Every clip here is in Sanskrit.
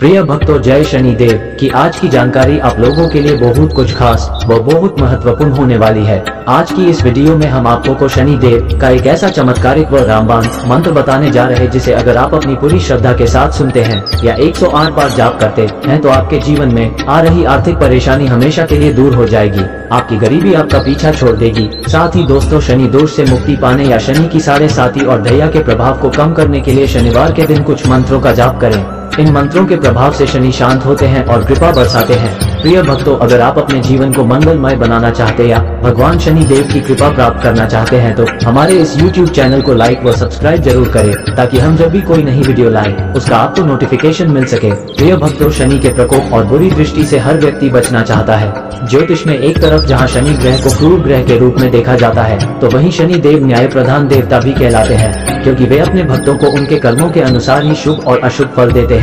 प्रिय भक्तों, जय शनिदेव की आज की जानकारी आप लोगों के लिए बहुत कुछ खास व बहुत महत्वपूर्ण होने वाली है। आज की इस वीडियो में हम आपको को शनिदेव का एक ऐसा चमत्कारिक व रामबाण मंत्र बताने जा रहे हैं जिसे अगर आप अपनी पूरी श्रद्धा के साथ सुनते हैं या 108 बार जाप करते हैं तो आपके जीवन में आ रही आर्थिक परेशानी हमेशा के लिए दूर हो जाएगी। आपकी गरीबी आपका पीछा छोड़ देगी। साथ ही दोस्तों, शनि दोष से मुक्ति पाने या शनि की 7.5 और दैया के प्रभाव को कम करने के लिए शनिवार के दिन कुछ मंत्रों का जाप करें। इन मंत्रों के प्रभाव से शनि शांत होते हैं और कृपा बरसाते हैं। प्रिय भक्तों, अगर आप अपने जीवन को मंगलमय बनाना चाहते या भगवान शनि देव की कृपा प्राप्त करना चाहते हैं तो हमारे इस YouTube चैनल को लाइक व सब्सक्राइब जरूर करें ताकि हम जब भी कोई नई वीडियो लाएं उसका आपको नोटिफिकेशन मिल सके। प्रिय भक्तों, शनि के प्रकोप और बुरी दृष्टि से हर व्यक्ति बचना चाहता है। ज्योतिष में एक तरफ जहाँ शनि ग्रह को क्रूर ग्रह के रूप में देखा जाता है तो वहीं शनि देव न्याय प्रधान देवता भी कहलाते हैं, क्योंकि वे अपने भक्तों को उनके कर्मों के अनुसार ही शुभ और अशुभ फल देते हैं।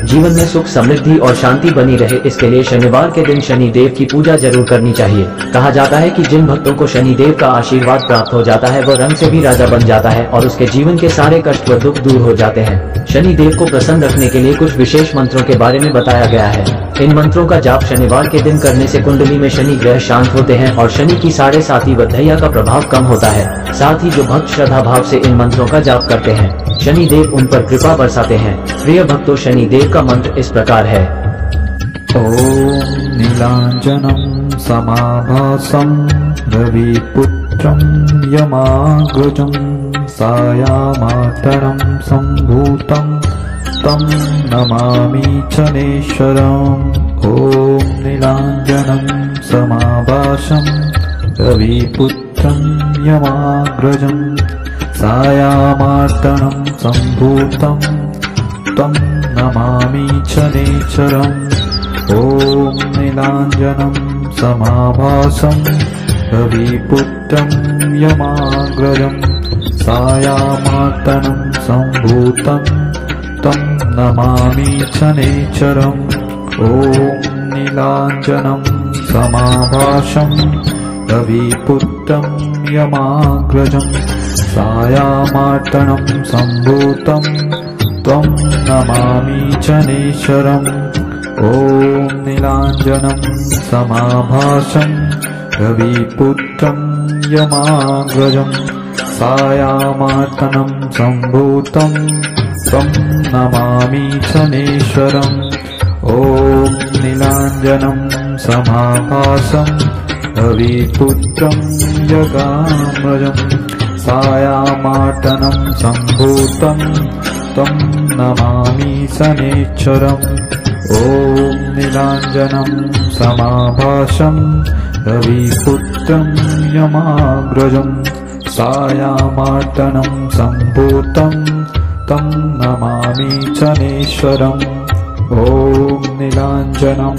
जीवन में सुख, समृद्धि और शांति बनी रहे, इसके लिए शनिवार के दिन शनि देव की पूजा जरूर करनी चाहिए। कहा जाता है कि जिन भक्तों को शनि देव का आशीर्वाद प्राप्त हो जाता है वह रंग से भी राजा बन जाता है और उसके जीवन के सारे कष्ट व दुख दूर हो जाते हैं। शनि देव को प्रसन्न रखने के लिए कुछ विशेष मंत्रों के बारे में बताया गया है। इन मंत्रों का जाप शनिवार के दिन करने से कुंडली में शनि ग्रह शांत होते हैं और शनि की 7.5 व दैया का प्रभाव कम होता है। साथ ही जो भक्त श्रद्धा भाव से इन मंत्रों का जाप करते हैं शनि देव उन पर कृपा बरसाते हैं। प्रिय भक्तों, शनि देव का मंत्र इस प्रकार है। ओम नीलांजनं समाभासं रविपुत्रं यमाग्रजं सायामातरं सम्भूतं तं नमामि शनेश्वरम्। ओम नीलांजनं समाभासं रविपुत्रं यमाग्रजं सायामातरं सम्भूतं तं नमामि शनेश्वरम्। ओम नीलांजनं समाभासं रविपुत्रं यमाग्रजं सायामातरं सम्भूतं तं नमामि शनेश्वरम्। ओम नीलांजनं समाभासं रविपुत्रं यमाग्रजं सायामातरं सम्भूतं तं नमामि शनेश्वरम्। ओम नीलांजनं समाभासं रविपुत्रं यमाग्रजं सायामातरं सम्भूतं तं नमामि शनेश्वरम्। ओम नीलांजनं समाभासं रविपुत्रं यमाग्रजं सायामातरं सम्भूतं तं नमामि शनेश्वरम्। ओम नीलांजनं समाभासं रविपुत्रं यमाग्रजं सायामातरं सम्भूतं तं नमामि शनेश्वरम्। ओम नीलांजनं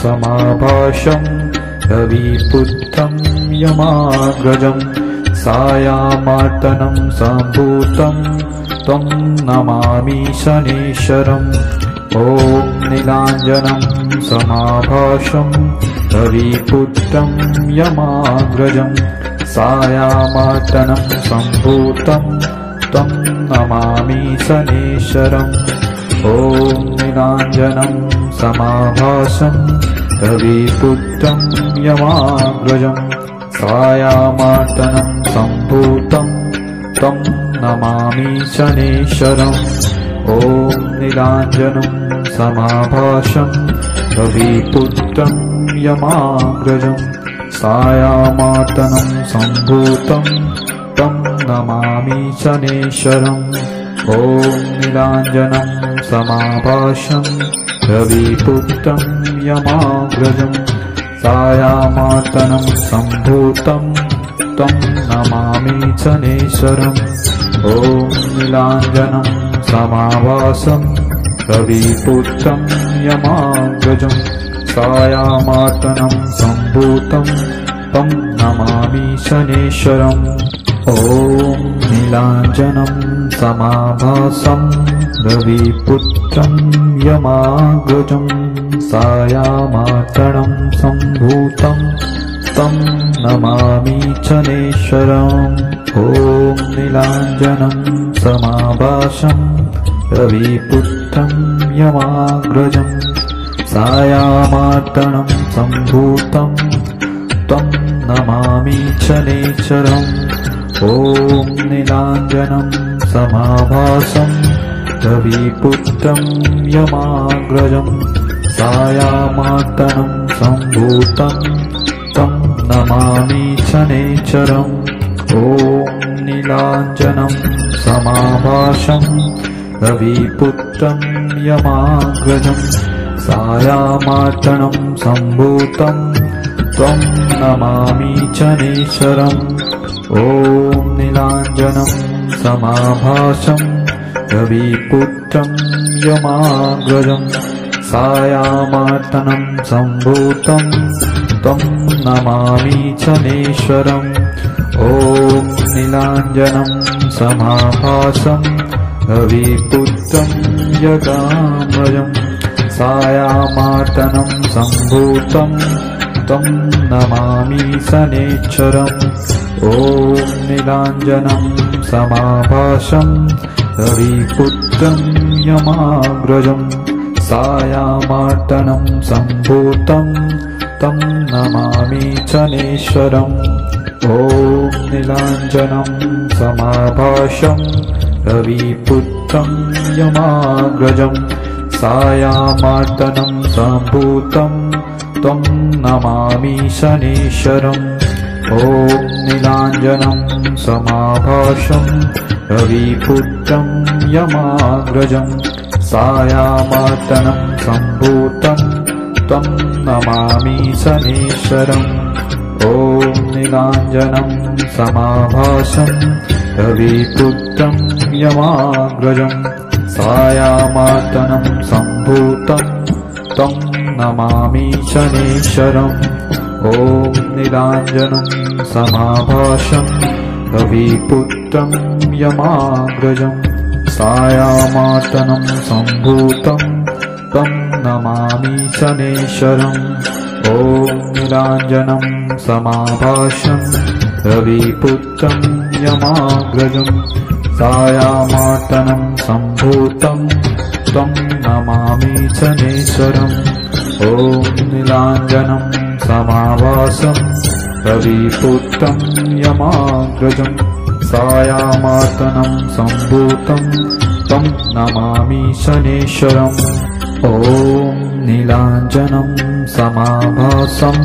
समाभासं रविपुत्रं यमाग्रजं सायामातरं सम्भूतं तं नमामि शनेश्वरम्। ओम नीलांजनं समाभासं रविपुत्रं यमाग्रजं सायामातरं सम्भूतं तं नमामि शनेश्वरम्। ओम नीलांजनं समाभासं रविपुत्रं यमाग्रजं सायामातरं सम्भूतं तं नमामि शनेश्वरम्। ओम नीलांजनं समाभासं रविपुत्रं यमाग्रजं सायामातरं सम्भूतं तं नमामि शनेश्वरम्। ओम नीलांजनं समाभासं रविपुत्रं यमाग्रजं सायामातरं सम्भूतं तं नमामि शनेश्वरम्। ओम नीलांजनं समाभासं रविपुत्रं यमाग्रजं सायामातरं सम्भूतं तं नमामि शनेश्वरम्। ओम नीलांजनं समाभासं रविपुत्रं यमाग्रजं सायामातरं सम्भूतं तं नमामि शनेश्वरम्। ओम नीलांजनं समाभासं रविपुत्रं यमाग्रजं सायामार्तनं सम्भूतं तं नमामि शनैश्वरम् ॐ नीलाञ्जनं समाभासं रविपुत्रं यमाग्रजं सायामार्तनं सम्भूतं तं नमामि शनैश्वरम् ॐ नीलाञ्जनं समाभासं रविपुत्रं यमाग्रजं सायामार्तनं सम्भूतं त्वं नमामि शनैश्वरम् ॐ नीलाञ्जनं समाभासं रविपुत्रं यमाग्रजं सायामार्तनं सम्भूतं तं नमामि शनैश्वरम् ॐ नीलाञ्जनं समाभासं रविपुत्रं यमाग्रजं सायामार्तनं सम्भूतं तं नमामि शनैश्वरम् ॐ नीलाञ्जनं समाभासं रविपुत्रं यमाग्रजं सायामार्तनं सम्भूतं तं नमामि शनैश्वरम् ॐ नीलाञ्जनं समाभासं रविपुत्रं यमाग्रजं सायामार्तनं सम्भूतं त्वं नमामि शनैश्वरम् ॐ नीलाञ्जनं समाभासं रविपुत्रं यमाग्रजं सायामार्तनं सम्भूतं तं नमामि शनैश्वरम् ॐ नीलाञ्जनं समाभासं रविपुत्रं यमाग्रजं सायामार्तनं सम्भूतं तं नमामि शनैश्वरम् ॐ नीलाञ्जनं समाभासं रविपुत्रं यमाग्रजं सायामार्तनं सम्भूतं तं नमामि शनैश्वरम् ॐ नीलाञ्जनं समाभासं रविपुत्रं यमाग्रजं सायामार्तनं सम्भूतं तं नमामि शनैश्वरम् ॐ नीलाञ्जनं समाभासं रविपुत्रं यमाग्रजं सायामार्तनं सम्भूतं तं नमामि शनैश्वरम् ॐ नीलाञ्जनं समाभासं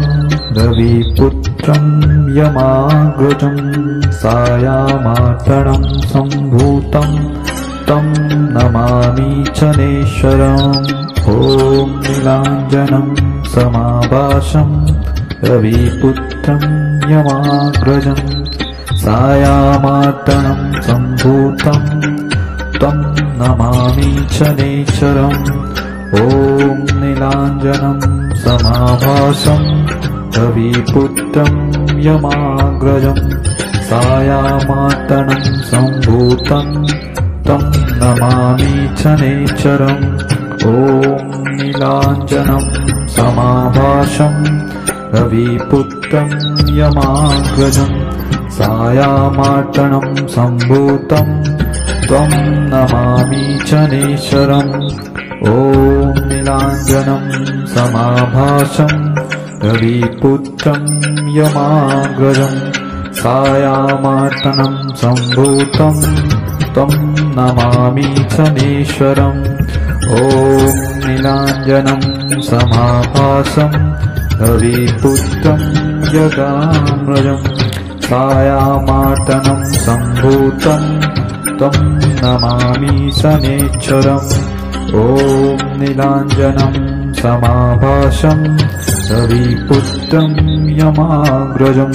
रविपुत्रं यमाग्रजं सायामार्तनं सम्भूतं तं नमामि शनैश्वरम् ॐ नीलाञ्जनं समाभासं रविपुत्रं यमाग्रजं सायामार्तनं सम्भूतं तं नमामि शनैश्वरम् ॐ नीलाञ्जनं समाभासं रविपुत्रं यमाग्रजं सायामार्तनं सम्भूतं तं नमामि शनैश्वरम् ॐ नीलाञ्जनं समाभासं रविपुत्रं यमाग्रजं सायामार्तनं सम्भूतं त्वं नमामि शनैश्वरम् ॐ नीलाञ्जनं समाभासं रविपुत्रं यमाग्रजं सायामार्तनं सम्भूतं तं नमामि शनैश्वरम् ॐ नीलाञ्जनं समाभासं रविपुत्रं यमाग्रजं सायामार्तनं सम्भूतं तं नमामि शनैश्वरम् ॐ नीलाञ्जनं समाभासं रविपुत्रं यमाग्रजं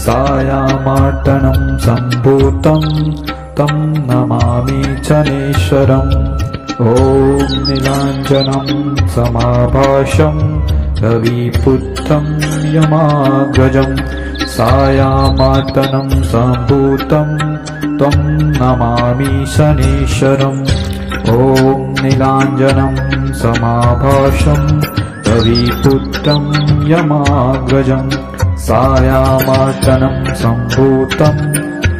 सायामार्तनं सम्भूतं तं नमामि शनैश्वरम् ॐ नीलाञ्जनं समाभासं रविपुत्रं यमाग्रजं सायामार्तनं सम्भूतं तं नमामि शनैश्वरम् ॐ नीलाञ्जनं समाभासं रविपुत्रं यमाग्रजं सायामार्तनं सम्भूतं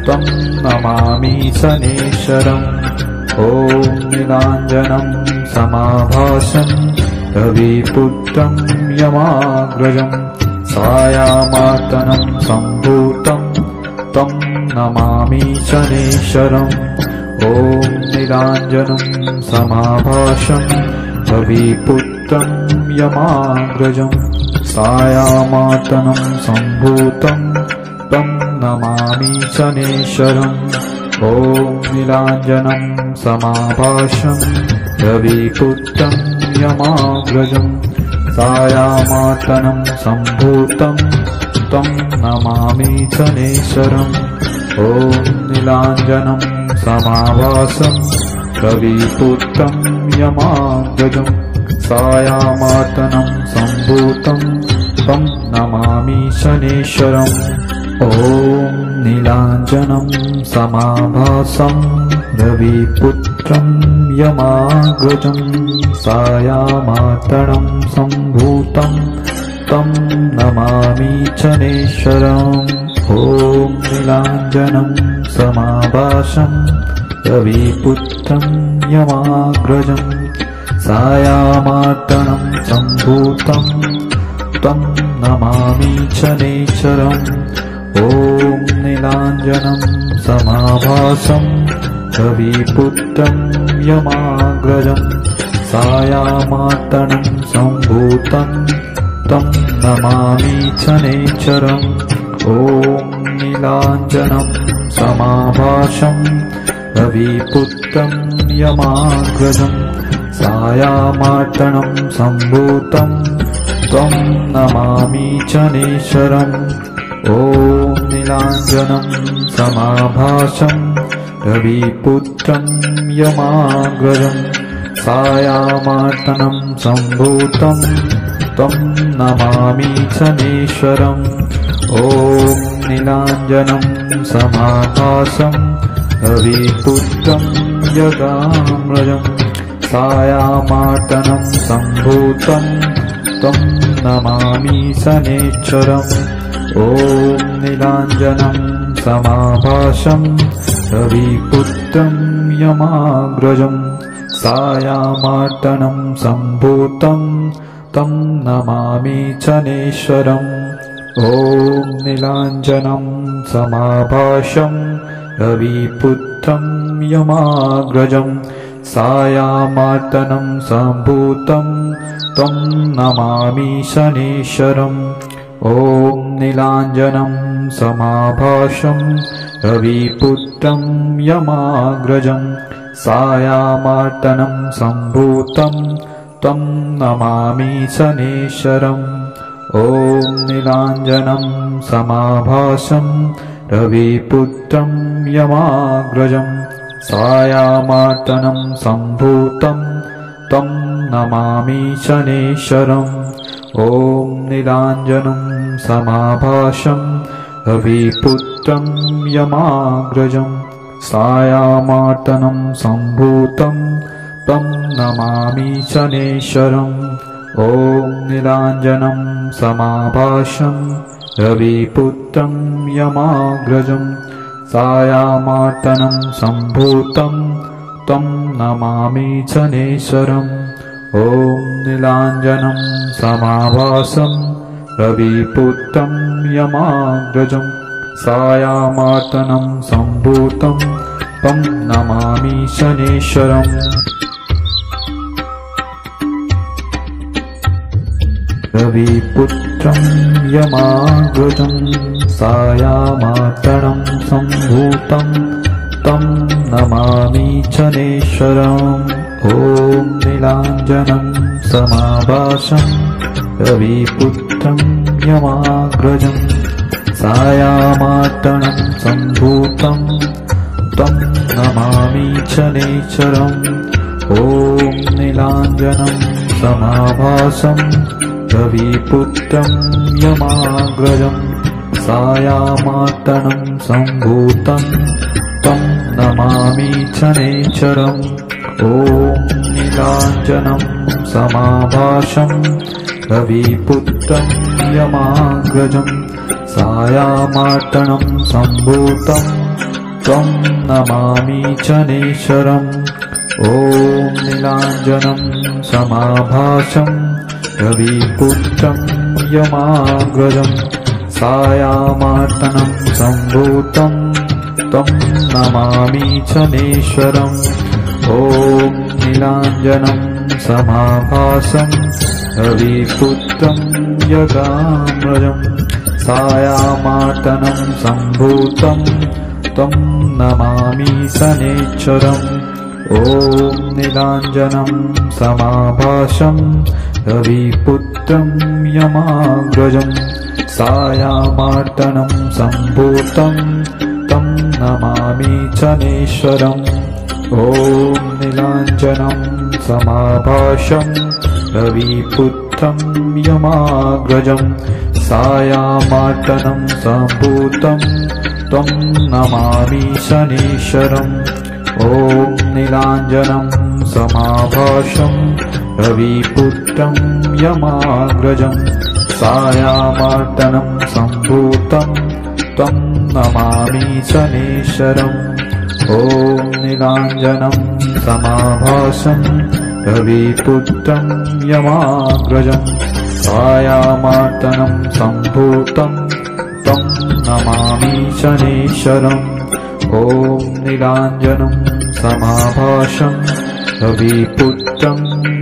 तं नमामि शनैश्वरम् ॐ नीलाञ्जनं समाभासं रविपुत्रं यमाग्रजं सायामार्तनं सम्भूतं तं नमामि शनेश्वरम् ॐ नीलाञ्जनं समाभासं रविपुत्रं यमाग्रजं सायामार्तनं सम्भूतं तं नमामि शनेश्वरम् ॐ नीलाञ्जनं समाभासं रविपुत्रं यमाग्रजं सायामार्तनं सम्भूतं तं नमामि शनेश्वरम् ॐ नीलाञ्जनं समाभासं रविपुत्रं यमाग्रजं सायामार्तनं सम्भूतं तं नमामि शनेश्वरम् ॐ नीलाञ्जनं समाभासं रविपुत्रं यमाग्रजं सायामार्तनं सम्भूतं तं नमामि शनेश्वरम् ॐ नीलाञ्जनं समाभासं रविपुत्रं यमाग्रजं सायामार्तनं सम्भूतं तं नमामि शनेश्वरम् ॐ नीलाञ्जनं समाभासं रविपुत्रं यमाग्रजं सायामार्तनं सम्भूतं तं नमामि शनेश्वरम् ॐ नीलाञ्जनं समाभासं रविपुत्रं यमाग्रजं सायामार्तनं सम्भूतं तं नमामि शनेश्वरम् ॐ नीलाञ्जनं समाभासं रविपुत्रं यमाग्रजं सायामार्तनं सम्भूतं तं नमामि शनेश्वरम् ॐ नीलाञ्जनं समाभासं रविपुत्रं यमाग्रजं सायामार्तनं सम्भूतं तं नमामि शनेश्वरम् ॐ नीलाञ्जनं समाभासं रविपुत्रं यमाग्रजं सायामार्तनं सम्भूतं तं नमामि शनेश्वरम् ॐ नीलाञ्जनं समाभासं रविपुत्रं यमाग्रजं सायामार्तनं सम्भूतं तं नमामि शनेश्वरम् ॐ नीलाञ्जनं समाभासं रविपुत्रं यमाग्रजं सायामार्तनं सम्भूतं तं नमामि शनेश्वरम् ॐ नीलाञ्जनं समाभासं रविपुत्रं यमाग्रजं सायामार्तनं सम्भूतं तं नमामि शनेश्वरम् ॐ नीलाञ्जनं समाभासं रविपुत्रं यमाग्रजं सायामार्तनं सम्भूतं तं नमामि शनेश्वरम् ॐ नीलाञ्जनं समाभासं रविपुत्रं यमाग्रजं सायामार्तनं सम्भूतं तं नमामि शनेश्वरम् ॐ नीलाञ्जनं समाभासं रविपुत्रं यमाग्रजं सायामार्तनं सम्भूतं तं नमामि शनेश्वरम् रविपुत्रं यमाग्रजं सायामार्तनं सम्भूतं तं नमामि शनेश्वरम् ॐ नीलाञ्जनं समाभासं रविपुत्रं यमाग्रजं सायामार्तनं सम्भूतं तं नमामि शनेश्वरम् ॐ नीलाञ्जनं समाभासं रविपुत्रं यमाग्रजं सायामार्तनं सम्भूतं तं नमामि शनेश्वरम् ॐ नीलाञ्जनं समाभासं रविपुत्रं यमाग्रजं सायामार्तनं सम्भूतं तं नमामि शनेश्वरम् ॐ नीलाञ्जनं समाभासं रविपुत्रं यमाग्रजं सायामार्तनं सम्भूतं तं नमामि शनेश्वरम् ॐ नीलाञ्जनं समाभासं रविपुत्रं यमाग्रजं सायामार्तनं सम्भूतं तं नमामि शनेश्वरम् ॐ नीलाञ्जनं समाभासं रविपुत्रं यमाग्रजं सायामार्तनं सम्भूतं तं नमामि शनेश्वरम् ॐ नीलाञ्जनं समाभासं रविपुत्रं यमाग्रजं सायामार्तनं सम्भूतं तं नमामि शनेश्वरम् ॐ नीलाञ्जनं समाभासं रविपुत्रं यमाग्रजं सायामार्तनं सम्भूतं तं नमामि शनेश्वरम् ॐ नीलाञ्जनं समाभासं रविपुत्रं यमाग्रजं सायामार्तनं सम्भूतं तं नमामि शनेश्वरम् ॐ नीलाञ्जनं समाभासं रविपुत्रं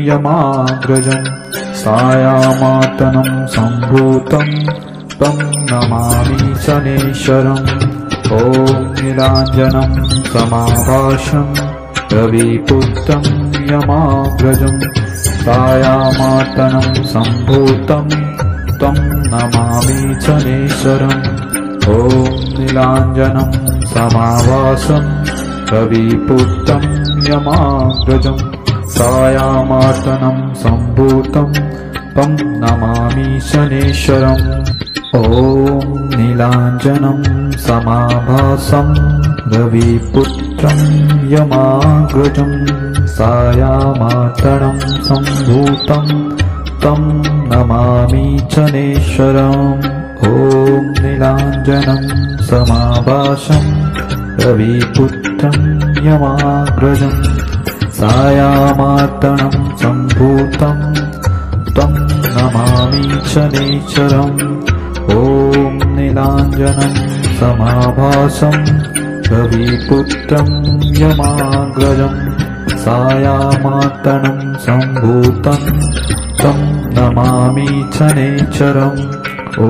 यमाग्रजं सायामार्तनं सम्भूतं तं नमामि शनेश्वरम् ॐ नीलाञ्जनं समाभासं रविपुत्रं यमाग्रजं सायामार्तनं सम्भूतं तं नमामि शनेश्वरम् ॐ नीलाञ्जनं समाभासं रविपुत्रं यमाग्रजं सायामार्तनं सम्भूतं तं नमामि शनेश्वरम् ॐ नीलाञ्जनं समाभासं रविपुत्रं यमाग्रजं सायामार्तनं सम्भूतं तं नमामि शनेश्वरम् ॐ नीलाञ्जनं समाभासं रविपुत्रं यमाग्रजं सायामार्तनं सम्भूतं तं नमामि शनेश्वरम् ॐ नीलाञ्जनं समाभासं रविपुत्रं यमाग्रजं सायामार्तनं सम्भूतं तं नमामि शनेश्वरम् ॐ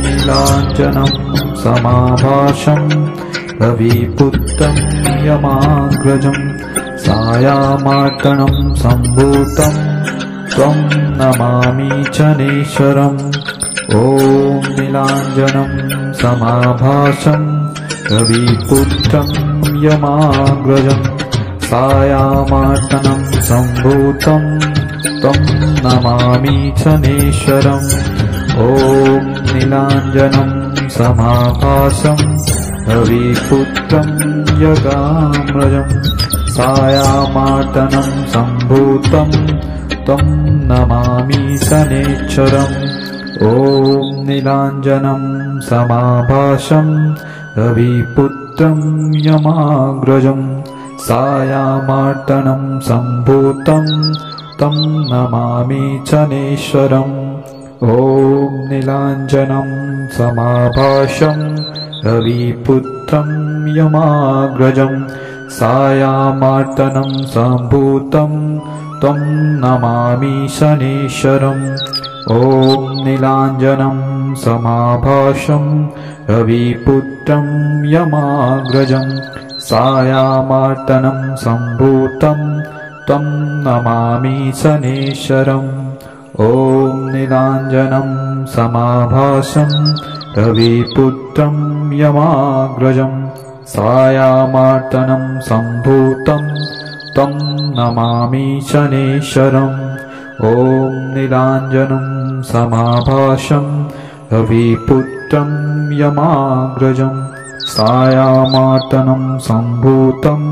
नीलाञ्जनं समाभासं रविपुत्रं यमाग्रजं सायामार्तनं सम्भूतं तं नमामि शनेश्वरम् ॐ नीलाञ्जनं समाभासं रविपुत्रं यमाग्रजं सायामार्तनं सम्भूतं तं नमामि शनेश्वरम् ॐ नीलाञ्जनं समाभासं रविपुत्रं यमाग्रजं सायामार्तनं सम्भूतं तं नमामि शनेश्वरम् ॐ नीलाञ्जनं समाभासं रविपुत्रं यमाग्रजं सायामार्तनं सम्भूतं तं नमामि शनेश्वरम् ॐ नीलाञ्जनं समाभासं रविपुत्रं यमाग्रजं सायामार्तनं सम्भूतं तं नमामि शनेश्वरम् ॐ नीलाञ्जनं समाभासं रविपुत्रं यमाग्रजं सायामार्तनं सम्भूतं तं नमामि शनेश्वरम् ॐ नीलाञ्जनं समाभासं रविपुत्रं यमाग्रजं सायामार्तनं सम्भूतं तं नमामि शनेश्वरम् ॐ नीलाञ्जनं समाभासं रविपुत्रं यमाग्रजं सायामार्तनं सम्भूतं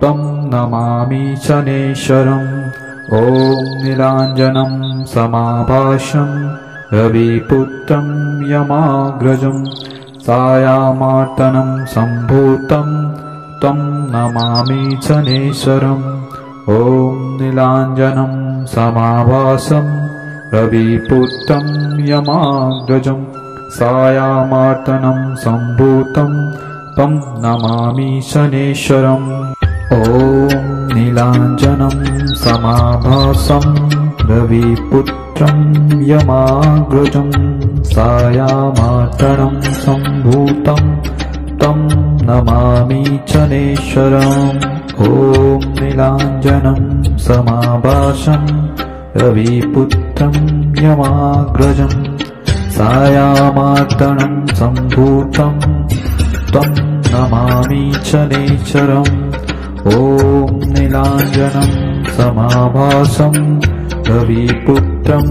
तं नमामि शनेश्वरम् ॐ नीलाञ्जनं समाभासं रविपुत्रं यमाग्रजं सायामार्तनं सम्भूतं तं नमामि शनेश्वरम्। ॐ नीलाञ्जनं समाभासं रविपुत्रं यमाग्रजं सायामार्तनं सम्भूतं तं नमामि शनेश्वरम्। ॐ नीलाञ्जनं समाभासं रविपुत्रं यमाग्रजं सायामार्तनं सम्भूतं तं नमामि शनेश्वरम्। ॐ नीलाञ्जनं समाभासं रविपुत्रं यमाग्रजं सायामार्तनं सम्भूतं तं नमामि शनेश्वरम्। ॐ नीलाञ्जनं समाभासं रविपुत्रं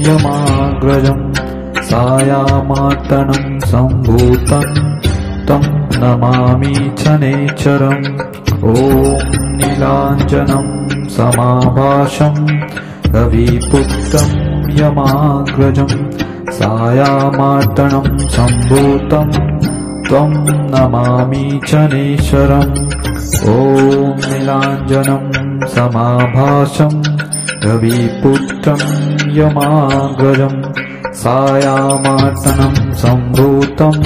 यमाग्रजं सायामार्तनं सम्भूतं तं नमामि शनेश्वरम्। ॐ नीलाञ्जनं समाभासं रविपुत्रं यमाग्रजं सायामार्तनं सम्भूतं त्वं नमामि शनेश्वरम्। ॐ नीलाञ्जनं समाभासं रविपुत्रं यमाग्रजं सायामार्तनं सम्भूतं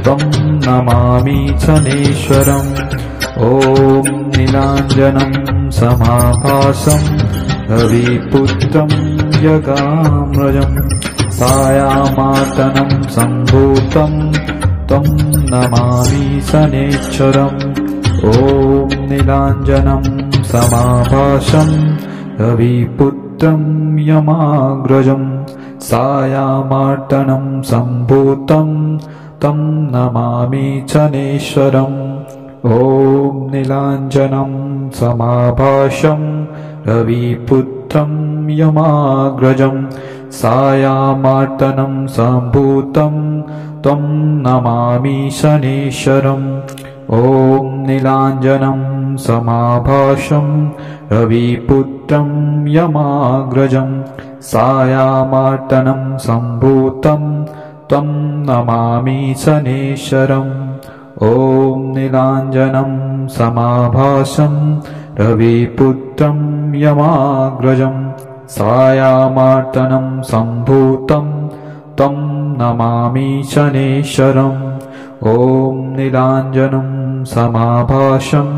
तं नमामि शनेश्वरम्। ॐ नीलाञ्जनं समाभासं रविपुत्रं यमाग्रजं सायामार्तनं सम्भूतं तं नमामि शनेश्वरम्। ॐ नीलाञ्जनं समाभासं रविपुत्रं यमाग्रजं सायामार्तनं सम्भूतं तं नमामि शनेश्वरम्। ॐ नीलाञ्जनं समाभासं रविपुत्रं यमाग्रजं सायामार्तनं सम्भूतं तं नमामि शनेश्वरम्। ॐ नीलाञ्जनं समाभासं रविपुत्रं यमाग्रजं सायामार्तनं सम्भूतं तं नमामि शनेश्वरम्। ॐ नीलाञ्जनं समाभासं रविपुत्रं यमाग्रजं सायामार्तनं सम्भूतं तं नमामि शनेश्वरम्। ॐ नीलाञ्जनं समाभासं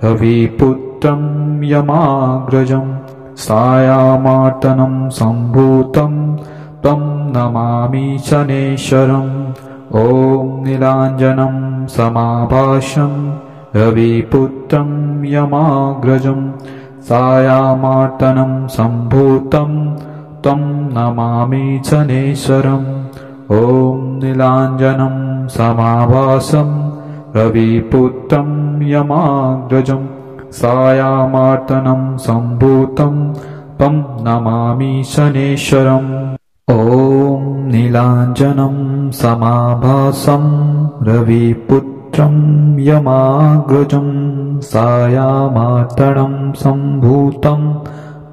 रविपुत्रं यमाग्रजं सायामार्तनं सम्भूतं तं नमामि शनेश्वरम्। ॐ नीलाञ्जनं समाभासं रविपुत्रं यमाग्रजं सायामार्तनं सम्भूतं तं नमामि शनेश्वरम्। ॐ नीलाञ्जनं समाभासं रविपुत्रं यमाग्रजं सायामार्तनं सम्भूतं तं नमामि शनेश्वरम्। ॐ नीलाञ्जनं समाभासं रविपुत्रं यमाग्रजं सायामार्तनं सम्भूतं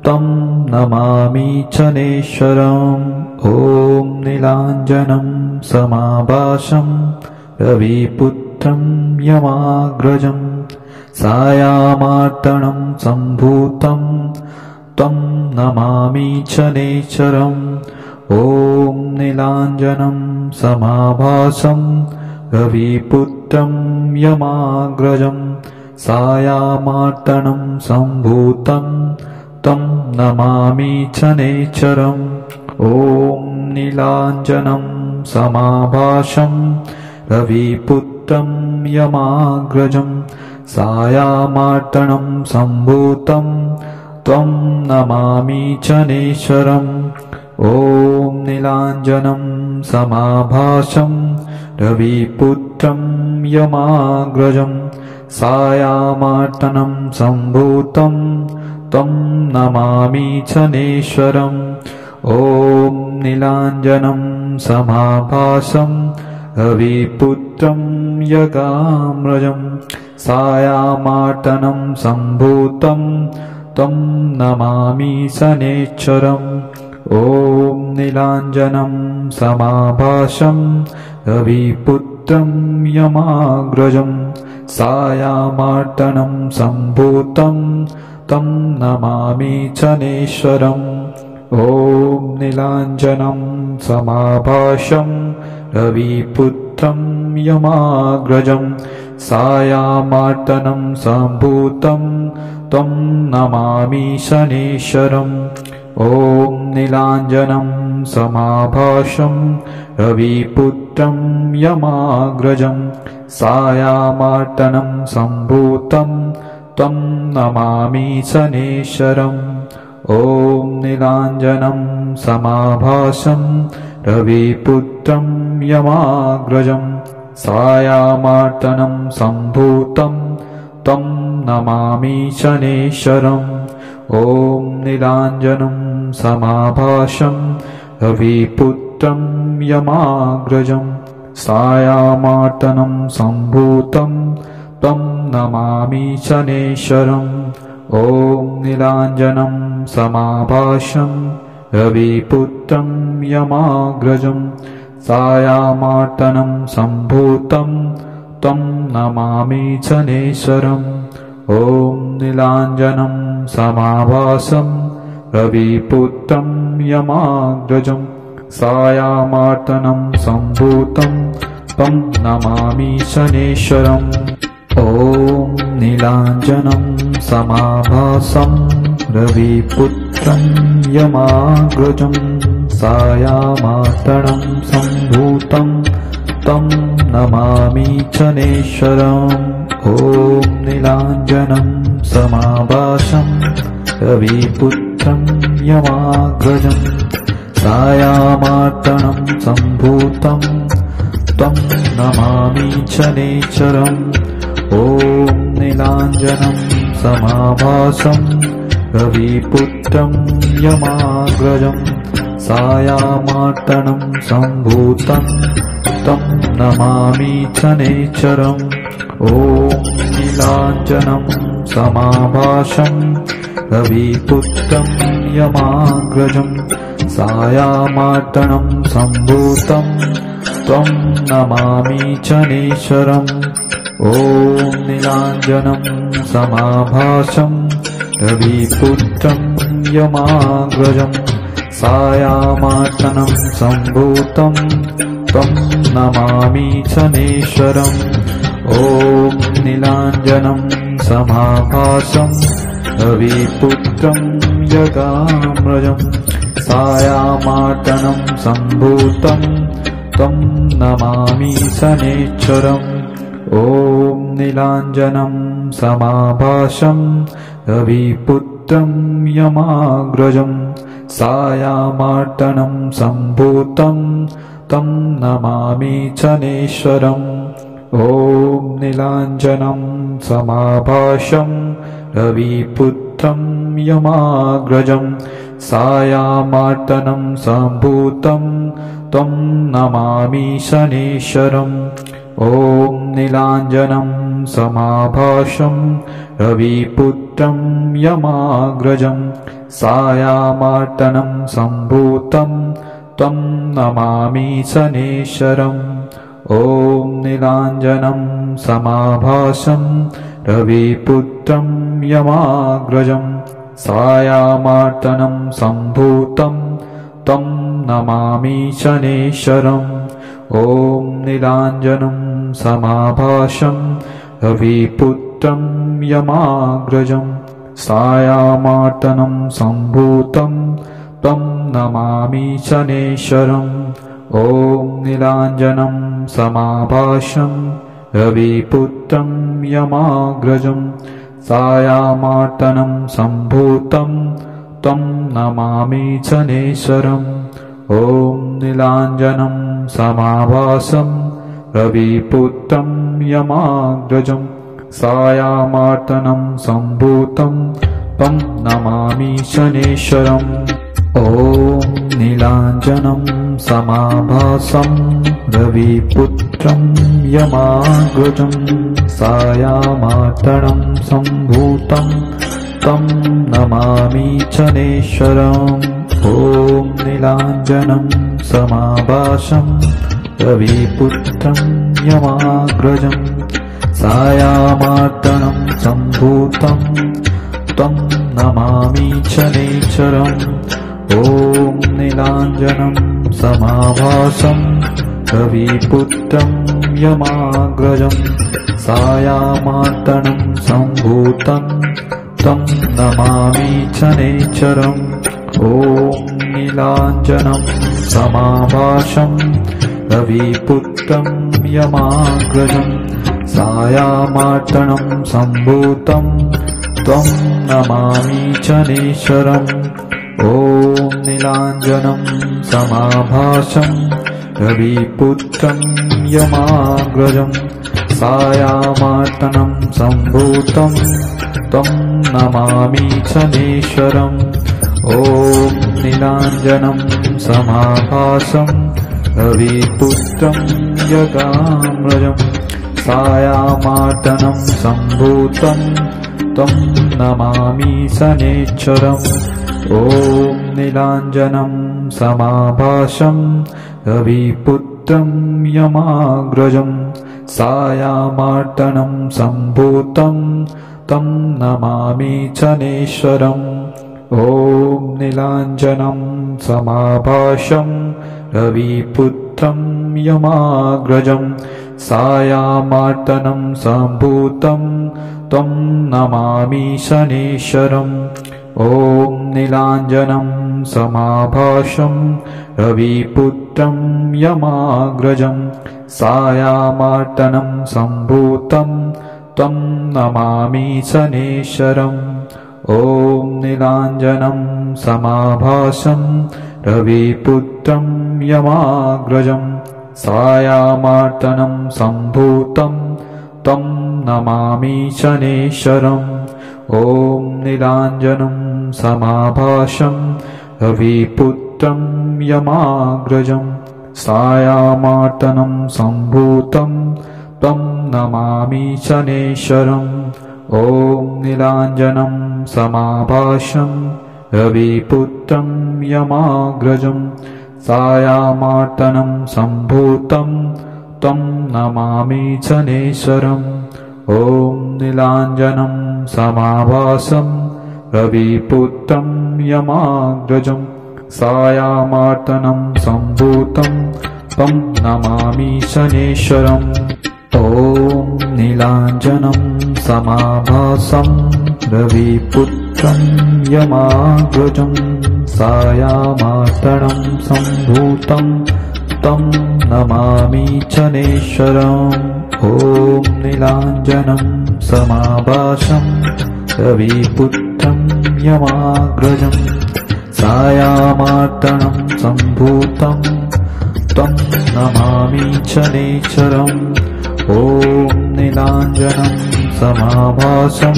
तं नमामि शनेश्वरम्। ॐ नीलाञ्जनं समाभासं रविपुत्रं यमाग्रजं सायामार्तनं सम्भूतं तं नमामि शनेश्वरम्। ॐ नीलाञ्जनं समाभासं रविपुत्रं यमाग्रजं सायामार्तनं सम्भूतं तं नमामि शनेश्वरम्। ॐ नीलाञ्जनं समाभासं रविपुत्रं यमाग्रजं सायामार्तनं सम्भूतं त्वं नमामि शनेश्वरम्। ॐ नीलाञ्जनं समाभासं रविपुत्रं यमाग्रजं सायामार्तनं सम्भूतं तं नमामि शनेश्वरम्। ॐ नीलाञ्जनं समाभासं रविपुत्रं यमाग्रजं सायामार्तनं सम्भूतं तं नमामि शनेश्वरम्। ॐ नीलाञ्जनं समाभासं रविपुत्रं रविपुत्रं यमाग्रजं सायामार्तनं सम्भूतं तं नमामि शनेश्वरम्। ॐ नीलाञ्जनं समाभासं रविपुत्रं यमाग्रजं सायामार्तनं सम्भूतं तं नमामि शनेश्वरम्। ॐ नीलाञ्जनं समाभासं रविपुत्रं यमाग्रजं सायामार्तनं सम्भूतं तं नमामि शनेश्वरम्। ॐ नीलाञ्जनं समाभासं रविपुत्रं यमाग्रजं सायामार्तनं सम्भूतं तं नमामि शनेश्वरम्। ॐ नीलाञ्जनं समाभासं रविपुत्रं यमाग्रजं सायामार्तनं सम्भूतं तं नमामि शनेश्वरम्। ॐ नीलाञ्जनं समाभासं रविपुत्रं यमाग्रजं सायामार्तनं सम्भूतं तं नमामि शनेश्वरम्। ॐ नीलाञ्जनं समाभासं रविपुत्रं यमाग्रजं सायामार्तनं सम्भूतं तं नमामि शनेश्वरम्। ॐ नीलाञ्जनं समाभासं रविपुत्रं यमाग्रजं सायामार्तनं सम्भूतं तं नमामि शनेश्वरम्। ॐ नीलाञ्जनं समाभासं रविपुत्रं यमाग्रजं सायामार्तनं सम्भूतं तं नमामि शनेश्वरम्। ॐ नीलाञ्जनं समाभासं रविपुत्रं यमाग्रजं सायामार्तनं सम्भूतं तं नमामि शनेश्वरम्। ॐ नीलाञ्जनं समाभासं रविपुत्रं यमाग्रजं सायामार्तनं सम्भूतं तं नमामि शनेश्वरम्। ॐ नीलाञ्जनं समाभासं रविपुत्रं यमाग्रजं सायामार्तनं सम्भूतं तं नमामि शनेश्वरम्। ॐ नीलाञ्जनं समाभासं रविपुत्रं यमाग्रजं सायामार्तनं सम्भूतं तं नमामि शनेश्वरम्। ॐ नीलाञ्जनं समाभासं रविपुत्रं यमाग्रजं सायामार्तनं सम्भूतं तं नमामि शनेश्वरम्। ॐ नीलाञ्जनं समाभासं रविपुत्रं यमाग्रजं सायामार्तनं सम्भूतं तं नमामि शनेश्वरम्। ॐ नीलाञ्जनं समाभासं रविपुत्रं यमाग्रजं सायामार्तनं सम्भूतं तं नमामि शनेश्वरम्। ॐ नीलाञ्जनं समाभासं रविपुत्रं यमाग्रजं सायामार्तनं सम्भूतं तं नमामि शनेश्वरम्। ॐ नीलाञ्जनं समाभासं रविपुत्रं यमाग्रजं सायामार्तनं सम्भूतं तं नमामि शनेश्वरम्। ॐ नीलाञ्जनं समाभासं रविपुत्रं यमाग्रजं सायामार्तनं सम्भूतं तं नमामि शनेश्वरम्। ॐ नीलाञ्जनं समाभासं रविपुत्रं यमाग्रजं सायामार्तनं सम्भूतं तं नमामि शनेश्वरम्। ॐ नीलाञ्जनं समाभासं रविपुत्रं यमाग्रजं सायामार्तनं सम्भूतं तं नमामि शनेश्वरम्। ॐ नीलाञ्जनं समाभासं रविपुत्रं यमाग्रजं सायामार्तनं सम्भूतं तं नमामि शनैश्वरम् ॐ नीलाञ्जनं समाभासं रविपुत्रं यमाग्रजं सायामार्तनं सम्भूतं तं नमामि शनैश्वरम् ॐ नीलाञ्जनं समाभासं रविपुत्रं यमाग्रजं सायामार्तनं सम्भूतं त्वं नमामि शनैश्वरम् ॐ नीलाञ्जनं समाभासं रविपुत्रं यमाग्रजं सायामार्तनं सम्भूतं तं नमामि शनैश्वरम् ॐ नीलाञ्जनं समाभासं रविपुत्रं यमाग्रजं सायामार्तनं सम्भूतं तं नमामि शनैश्वरम् ॐ नीलाञ्जनं समाभासं रविपुत्रं यमाग्रजं सायामार्तनं सम्भूतं तं नमामि शनैश्वरम् ॐ नीलाञ्जनं समाभासं रविपुत्रं यमाग्रजं सायामार्तनं सम्भूतं तं नमामि शनैश्वरम् ॐ नीलाञ्जनं समाभासं रविपुत्रं यमाग्रजं सायामार्तनं सम्भूतं तं नमामि शनैश्वरम् ॐ नीलाञ्जनं समाभासं रविपुत्रं यमाग्रजं सायामार्तनं सम्भूतं तं नमामि शनैश्वरम् ॐ नीलाञ्जनं समाभासं रविपुत्रं यमाग्रजं सायामार्तनं सम्भूतं तं नमामि शनैश्वरम् ॐ नीलाञ्जनं समाभासं रविपुत्रं यमाग्रजं सायामार्तनं सम्भूतं तं नमामि शनैश्वरम् ॐ नीलाञ्जनं समाभासं रविपुत्रं यमाग्रजं सायामार्तनं सम्भूतं तं नमामि शनैश्वरम् ॐ नीलाञ्जनं समाभासं रविपुत्रं यमाग्रजं सायामार्तनं सम्भूतं तं नमामि शनैश्वरम् ॐ नीलाञ्जनं समाभासं रविपुत्रं यमाग्रजं सायामार्तनं सम्भूतं तं नमामि शनैश्वरम् ॐ नीलाञ्जनं समाभासं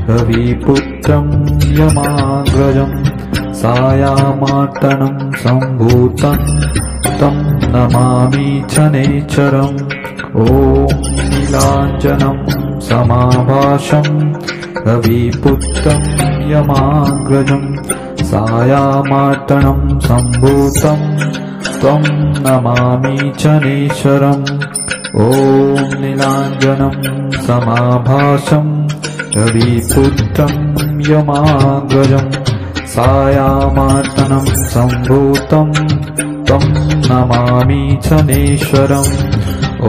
रविपुत्रं यमाग्रजं सायामार्तनं सम्भूतं तं नमामि शनैश्वरम् ॐ नीलाञ्जनं समाभासं रविपुत्रं यमाग्रजं सायामार्तनं सम्भूतं त्वं नमामि शनैश्वरम् ॐ नीलाञ्जनं समाभासं रविपुत्रं यमाग्रजं सायामार्तनं सम्भूतं तं नमामि शनैश्वरम्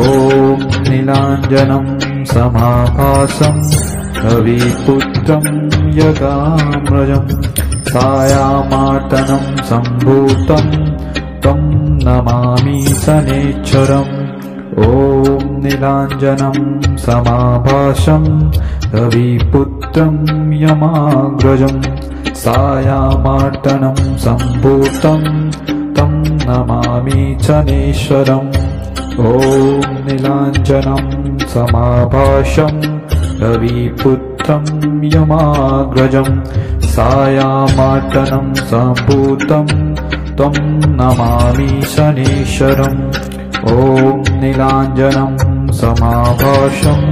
ॐ नीलाञ्जनं समाभासं रविपुत्रं यमाग्रजं सायामार्तनं सम्भूतं तं नमामि शनैश्वरम् ॐ नीलाञ्जनं समाभासं रविपुत्रं यमाग्रजं सायामार्तनं सम्भूतं तं नमामि शनैश्वरम् ॐ नीलाञ्जनं समाभासं रविपुत्रं यमाग्रजं सायामार्तनं सम्भूतं तं नमामि शनैश्वरम् ॐ नीलाञ्जनं समाभासं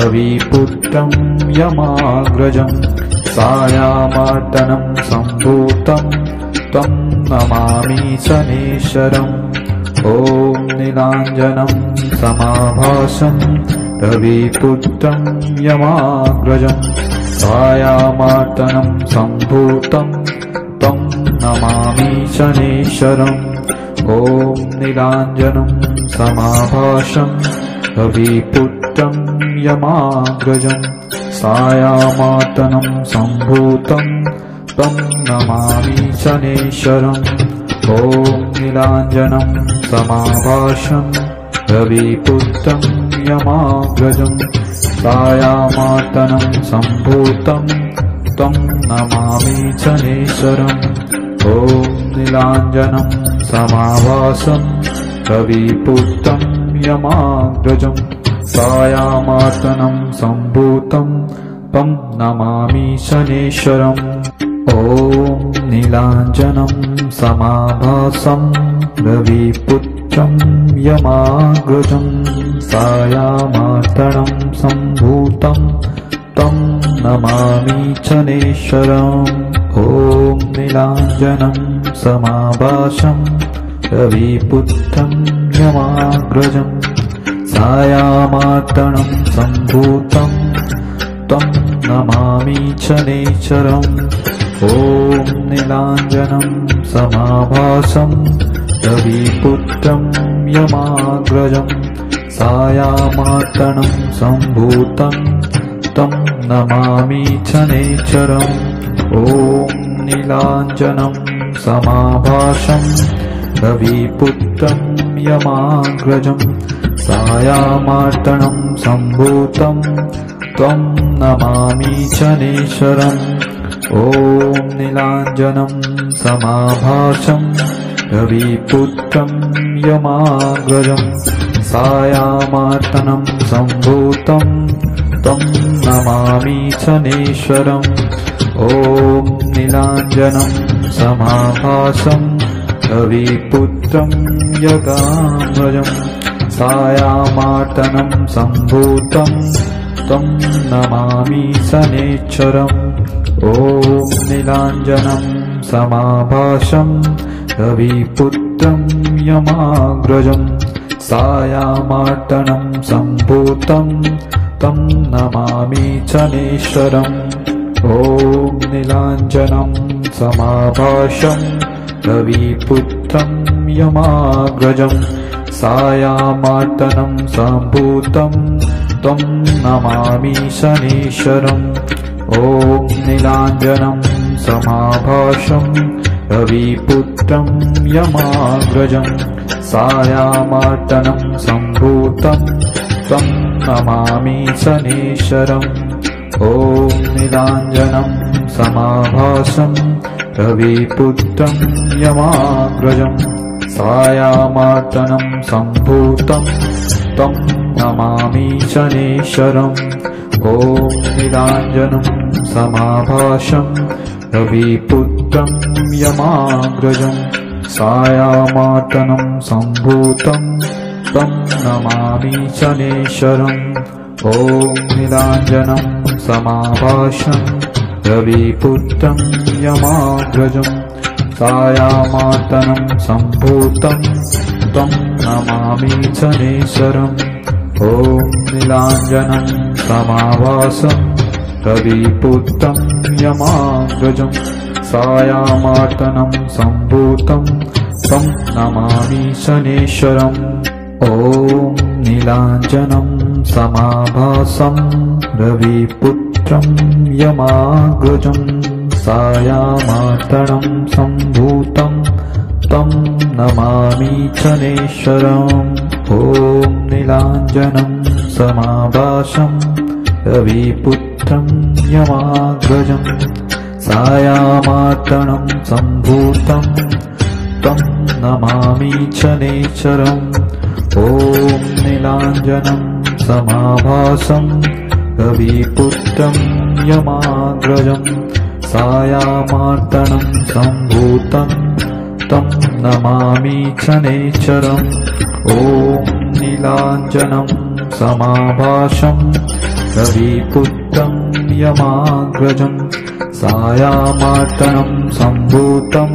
रविपुत्रं यमाग्रजं सायामार्तनं सम्भूतं तं नमामि शनैश्वरम् ॐ नीलाञ्जनं समाभासं रविपुत्रं यमाग्रजं सायामार्तनं सम्भूतं तं नमामि शनेश्वरम् ॐ नीलाञ्जनं समाभासं रविपुत्रं यमाग्रजं सायामार्तनं सम्भूतं तं नमामि शनेश्वरम् ॐ नीलाञ्जनं समाभासं रविपुत्रं यमाग्रजं सायामार्तनं सम्भूतं तं नमामि शनेश्वरम् ॐ नीलाञ्जनं समाभासं रविपुत्रं यमाग्रजं सायामार्तनं सम्भूतं तं नमामि शनेश्वरम् ॐ नीलाञ्जनं समाभासं रविपुत्रं यमाग्रजं सायामार्तनं सम्भूतं तं नमामि शनेश्वरम् ॐ नीलाञ्जनं समाभासं रविपुत्रं यमाग्रजं सायामार्तनं सम्भूतं तं नमामि शनेश्वरम् ॐ नीलाञ्जनं समाभासं रविपुत्रं यमाग्रजं सायामार्तनं सम्भूतं तं नमामि शनेश्वरम् ॐ नीलाञ्जनं समाभासं रविपुत्रं यमाग्रजं सायामार्तनं सम्भूतं तं नमामि शनेश्वरम् ॐ नीलाञ्जनं समाभासं रविपुत्रं यमाग्रजं सायामार्तनं सम्भूतं तं नमामि शनेश्वरम् ॐ नीलाञ्जनं समाभासं रविपुत्रं यमाग्रजं सायामार्तनं सम्भूतं तं नमामि शनेश्वरम् ॐ नीलाञ्जनं समाभासं रविपुत्रं यमाग्रजं सायामार्तनं सम्भूतं तं नमामि शनेश्वरम् ॐ नीलाञ्जनं समाभासं रविपुत्रं यमाग्रजं सायामार्तनं सम्भूतं तं नमामि शनेश्वरम् ॐ नीलाञ्जनं समाभासं रविपुत्रं यमाग्रजं सायामार्तनं सम्भूतं तं नमामि शनेश्वरम् ॐ नीलाञ्जनं समाभासं रविपुत्रं यमाग्रजं सायामार्तनं सम्भूतं तं नमामि शनेश्वरम् ॐ नीलाञ्जनं समाभासं रविपुत्रं यमाग्रजं सायामार्तनं सम्भूतं तं नमामि शनेश्वरम् ॐ नीलाञ्जनं समाभासं रविपुत्रं यमाग्रजं सायामार्तनं सम्भूतं तं नमामि शनेश्वरम् ॐ नीलाञ्जनं समाभासं रविपुत्रं यमाग्रजं सायामार्तनं सम्भूतं तं नमामि शनेश्वरम् ॐ नीलाञ्जनं समाभासं रविपुत्रं यमाग्रजं सायामार्तनं सम्भूतं तं नमामि शनेश्वरम् ॐ नीलाञ्जनं समाभासं रविपुत्रं यमाग्रजं सायामार्तनं सम्भूतं तं नमामि शनेश्वरम् ॐ नीलाञ्जनं समाभासं रविपुत्रं यमाग्रजं सायामार्तनं सम्भूतं तं नमामि शनेश्वरम् ॐ नीलाञ्जनं समाभासं रविपुत्रं यमाग्रजं सायामार्तनं सम्भूतं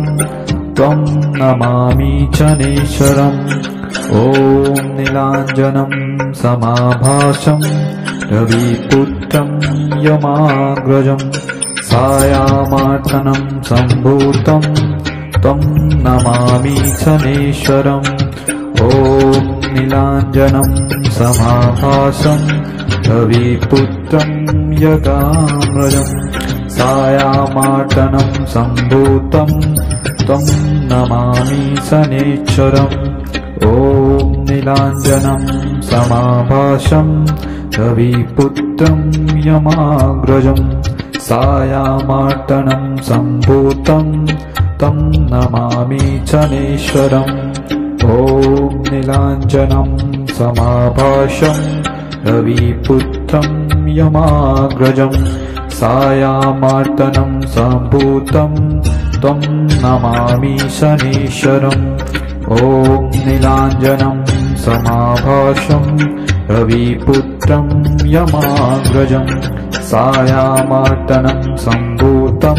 त्वं नमामि शनैश्वरम्। ॐ नीलाञ्जनं समाभासं रविपुत्रं यमाग्रजं सायामार्तनं सम्भूतं तं नमामि शनैश्वरम्। ॐ नीलाञ्जनं समाभासं रविपुत्रं यमाग्रजं सायामार्तनं सम्भूतं तं नमामि शनैश्वरम्। ॐ नीलाञ्जनं समाभासं रविपुत्रं यमाग्रजं सायामार्तनं सम्भूतं तं नमामि शनैश्वरम्। ॐ नीलाञ्जनं समाभासं रविपुत्रं यमाग्रजं सायामार्तनं सम्भूतं तं नमामि शनैश्वरम्। ॐ नीलाञ्जनं समाभासं रविपुत्रं यमाग्रजं सायामार्तनं सम्भूतं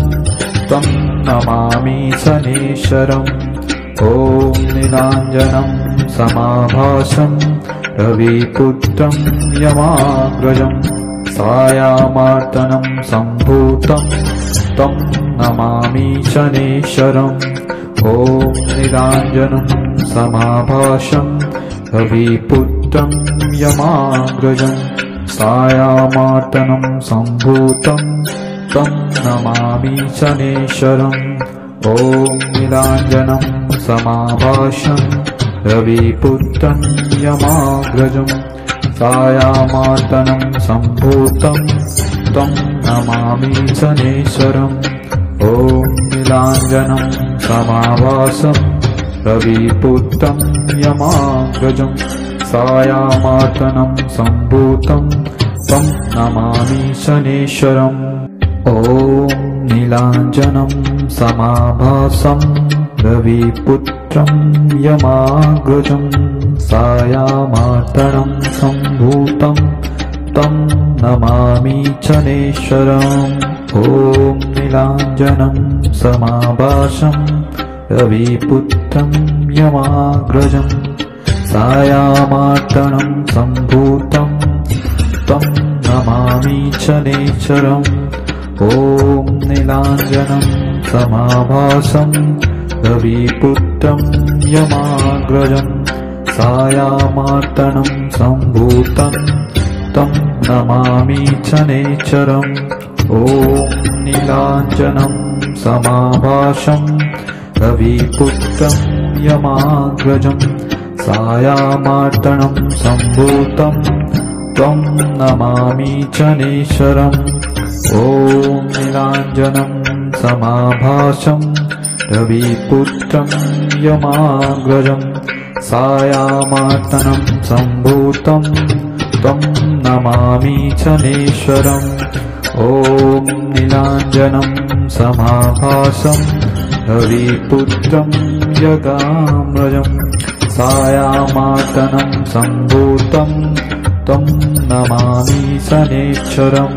तं नमामि शनैश्वरम्। ॐ नीलाञ्जनं समाभासं रविपुत्रं यमाग्रजं सायामार्तनं सम्भूतं तं नमामि शनैश्वरम्। ॐ नीलाञ्जनं समाभासं रविपुत्रं यमाग्रजं सायामार्तनं सम्भूतं तं नमामि शनैश्वरम्। ॐ नीलाञ्जनं समाभासं रविपुत्रं यमाग्रजं सायामार्तनं सम्भूतं तं नमामि शनैश्वरम्। ॐ नीलाञ्जनं समाभासं रविपुत्रं यमाग्रजं सायामार्तनं सम्भूतं तं नमामि शनैश्वरम्। ॐ नीलाञ्जनं समाभासं रविपुत्रं यमाग्रजं सायामार्तनं सम्भूतं तं नमामि शनैश्वरम्। ॐ नीलाञ्जनं समाभासं रविपुत्रं यमाग्रजं सायामार्तनं सम्भूतं तं नमामि शनैश्वरम्। ॐ नीलाञ्जनं समाभासं रविपुत्रं यमाग्रजं सायामार्तनं सम्भूतं तं नमामि शनैश्वरम्। ॐ नीलाञ्जनं समाभासं रविपुत्रं यमाग्रजं सायामार्तनं सम्भूतं त्वं नमामि शनैश्वरम्। ॐ नीलाञ्जनं समाभासं रविपुत्रं यमाग्रजं सायामार्तनं सम्भूतं तं नमामि शनैश्वरम्। ॐ नीलाञ्जनं समाभासं रविपुत्रं यमाग्रजं सायामार्तनं सम्भूतं तं नमामि शनैश्वरम्।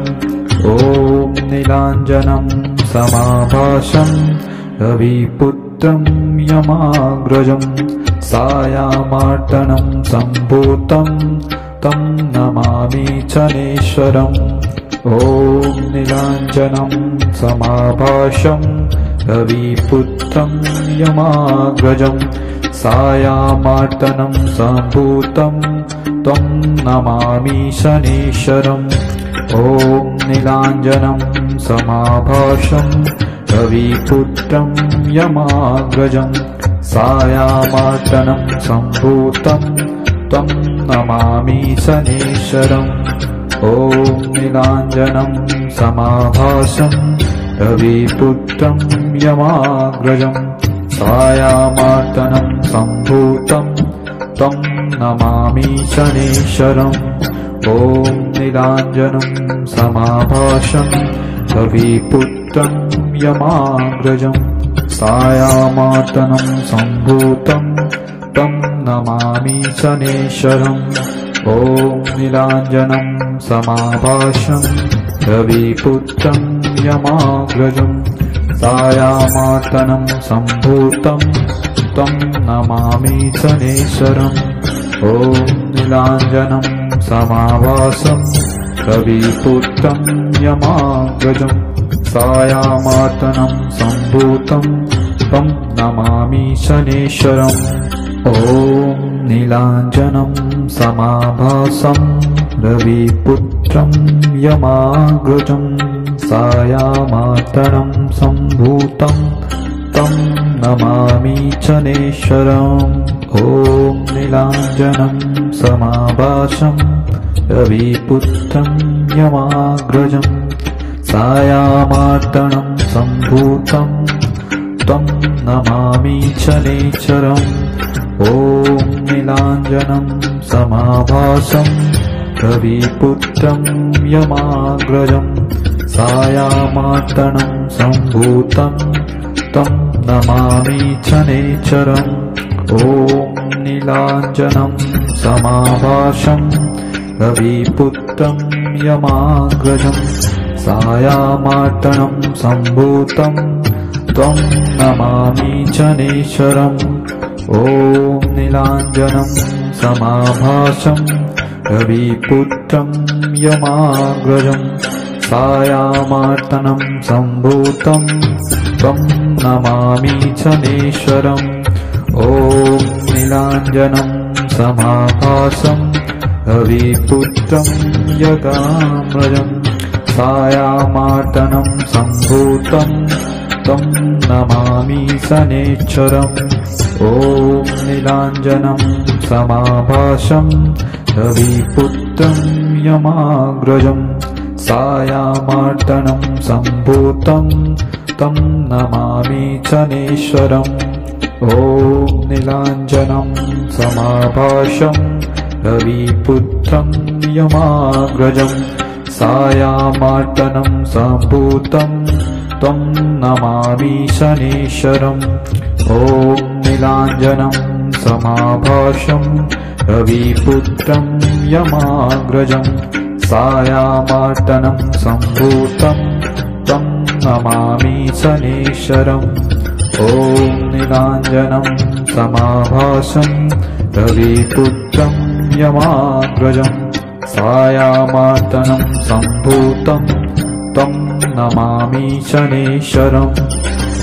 ॐ नीलाञ्जनं समाभासं रविपुत्रं यमाग्रजं सायामार्तनं सम्भूतं तं नमामि शनैश्वरम्। ॐ नीलाञ्जनं समाभासं रविपुत्रं यमाग्रजं सायामार्तनं सम्भूतं तं नमामि शनैश्वरम्। ॐ नीलाञ्जनं समाभासं रविपुत्रं यमाग्रजं सायामार्तनं सम्भूतं तं नमामि शनैश्वरम्। ॐ नीलाञ्जनं समाभासं रविपुत्रं यमाग्रजं सायामार्तनं सम्भूतं तं नमामि शनैश्वरम्। ॐ नीलाञ्जनं समाभासं रविपुत्रं यमाग्रजं सायामार्तनं सम्भूतं तं नमामि शनैश्वरम्। ॐ नीलाञ्जनं समाभासं रविपुत्रं यमाग्रजं सायामार्तनं सम्भूतं तं नमामि शनेश्वरम्। ॐ नीलाञ्जनं समाभासं रविपुत्रं यमाग्रजं सायामार्तनं सम्भूतं तं नमामि शनेश्वरम्। ॐ नीलाञ्जनं समाभासं रविपुत्रं यमाग्रजं सायामार्तनं सम्भूतं तं नमामि शनेश्वरम्। ॐ नीलाञ्जनं समाभासं रविपुत्रं यमाग्रजं सायामार्तनं सम्भूतं तं नमामि शनेश्वरम्। ॐ नीलाञ्जनं समाभासं रविपुत्रं यमाग्रजं सायामार्तनं सम्भूतं तं नमामि शनेश्वरम्। ॐ नीलाञ्जनं समाभासं रविपुत्रं यमाग्रजं सायामार्तनं सम्भूतं तं नमामि शनेश्वरम्। ॐ नीलाञ्जनं समाभासं रविपुत्रं यमाग्रजं सायामार्तनं सम्भूतं तं नमामि शनेश्वरम्। ॐ नीलाञ्जनं समाभासं रविपुत्रं यमाग्रजं सायामार्तनं सम्भूतं तं नमामि शनेश्वरम्। ॐ नीलाञ्जनं समाभासं रविपुत्रं यमाग्रजं सायामार्तनं सम्भूतं तं नमामि शनेश्वरम्। ॐ नीलाञ्जनं समाभासं रविपुत्रं यमाग्रजं सायामार्तनं सम्भूतं तं नमामि शनेश्वरम्। ॐ नीलाञ्जनं समाभासं रविपुत्रं यमाग्रजं सायामार्तनं सम्भूतं तं नमामि शनेश्वरम्। ॐ नीलाञ्जनं समाभासं रविपुत्रं यमाग्रजं सायामार्तनं सम्भूतं तं नमामि शनेश्वरम्।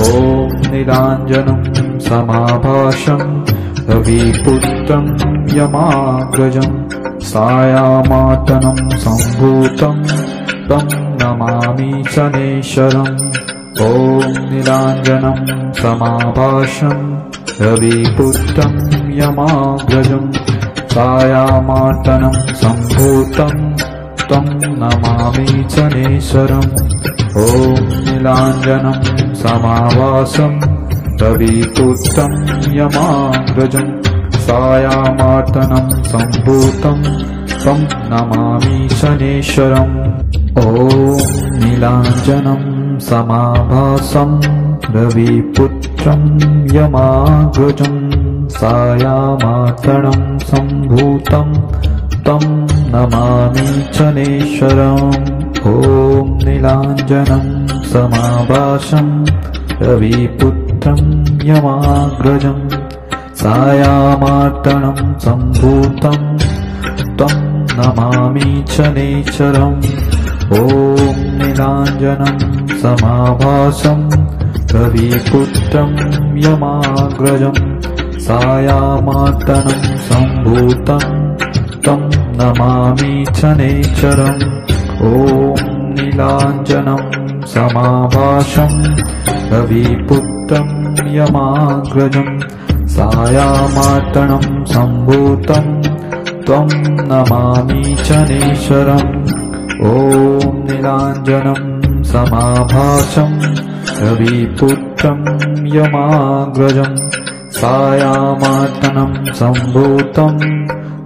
ॐ नीलाञ्जनं समाभासं रविपुत्रं यमाग्रजं सायामार्तनं सम्भूतं तं नमामि शनेश्वरम्। ॐ नीलाञ्जनं समाभासं रविपुत्रं यमाग्रजं सायामार्तनं सम्भूतं तं नमामि शनेश्वरम्। ॐ नीलाञ्जनं समाभासं रविपुत्रं यमाग्रजं सायामार्तनं सम्भूतं तं नमामि शनेश्वरम्। ॐ नीलाञ्जनं समाभासं रविपुत्रं यमाग्रजं सायामार्तनं सम्भूतं तं नमामि शनेश्वरम्। ॐ नीलाञ्जनं समाभासं रविपुत्रं यमाग्रजं सायामार्तनं सम्भूतं तं नमामि शनेश्वरम्। ॐ नीलाञ्जनं समाभासं रविपुत्रं यमाग्रजं सायामार्तनं सम्भूतं तं नमामि शनेश्वरम्। ॐ नीलाञ्जनं समाभासं रविपुत्रं यमाग्रजं सायामार्तनं सम्भूतं तं नमामि शनेश्वरम्। ॐ नीलाञ्जनं समाभासं रविपुत्रं यमाग्रजं सायामार्तनं सम्भूतं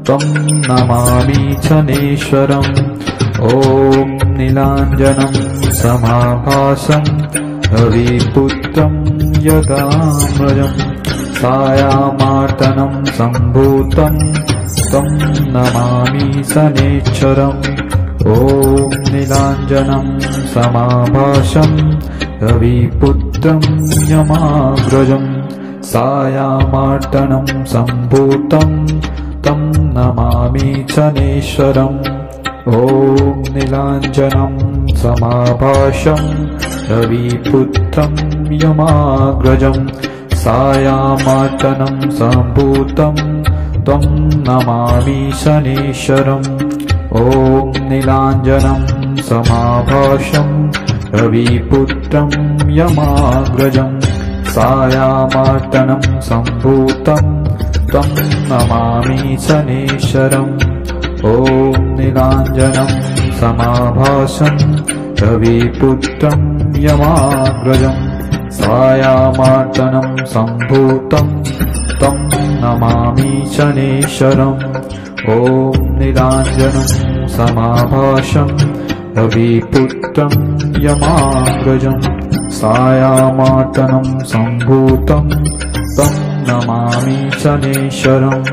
तं नमामि शनेश्वरम्। ॐ नीलाञ्जनं समाभासं रविपुत्रं यमाग्रजं सायामार्तनं सम्भूतं तं नमामि शनेश्वरम्। ॐ नीलाञ्जनं समाभासं रविपुत्रं पुत्रं यमाग्रजं सायामार्तनं सम्भूतं तं नमामि शनैश्वरम् ॐ नीलाञ्जनं समाभासं रविपुत्रं यमाग्रजं सायामार्तनं सम्भूतं तं नमामि शनैश्वरम् ॐ नीलाञ्जनं समाभासं रविपुत्रं यमाग्रजं सायामार्तनं सम्भूतं तं नमामि शनैश्वरम् ॐ नीलाञ्जनं समाभासं रविपुत्रं यमाग्रजं सायामार्तनं सम्भूतं तं नमामि शनैश्वरम् ॐ नीलाञ्जनं समाभासं रविपुत्रं यमाग्रजं सायामार्तनं सम्भूतं तं नमामि शनैश्वरम्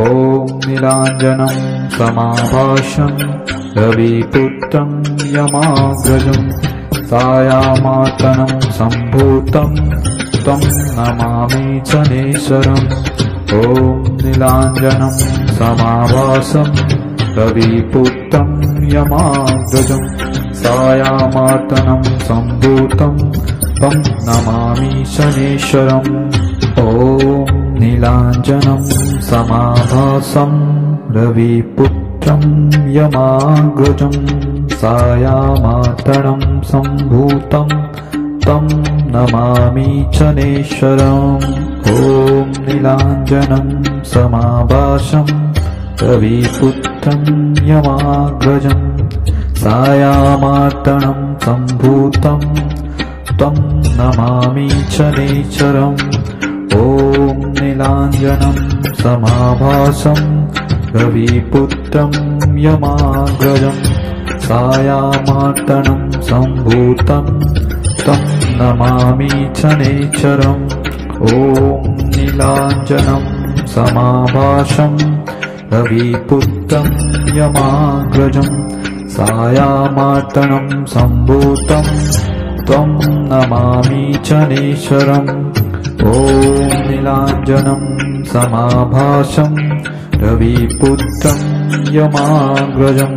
ॐ नीलाञ्जनं समाभासं रविपुत्रं यमाग्रजं सायामार्तनं सम्भूतं तं नमामि शनैश्वरम् ॐ नीलाञ्जनं समाभासं रविपुत्रं यमाग्रजं सायामार्तनं सम्भूतं तं नमामि शनैश्वरम् ॐ नीलाञ्जनं समाभासं रविपुत्रं यमाग्रजं सायामार्तनं सम्भूतं तं नमामि शनैश्वरम् ॐ नीलाञ्जनं समाभासं रविपुत्रं यमाग्रजं सायामार्तनं सम्भूतं तं नमामि शनैश्वरम् ॐ नीलाञ्जनं समाभासं रविपुत्रं यमाग्रजं सायामार्तनं सम्भूतं तं नमामि शनैश्वरम् ॐ नीलाञ्जनं समाभासं रविपुत्रं यमाग्रजं सायामार्तनं सम्भूतं तं नमामि शनैश्वरम् ॐ नीलाञ्जनं समाभासं रविपुत्रं यमाग्रजं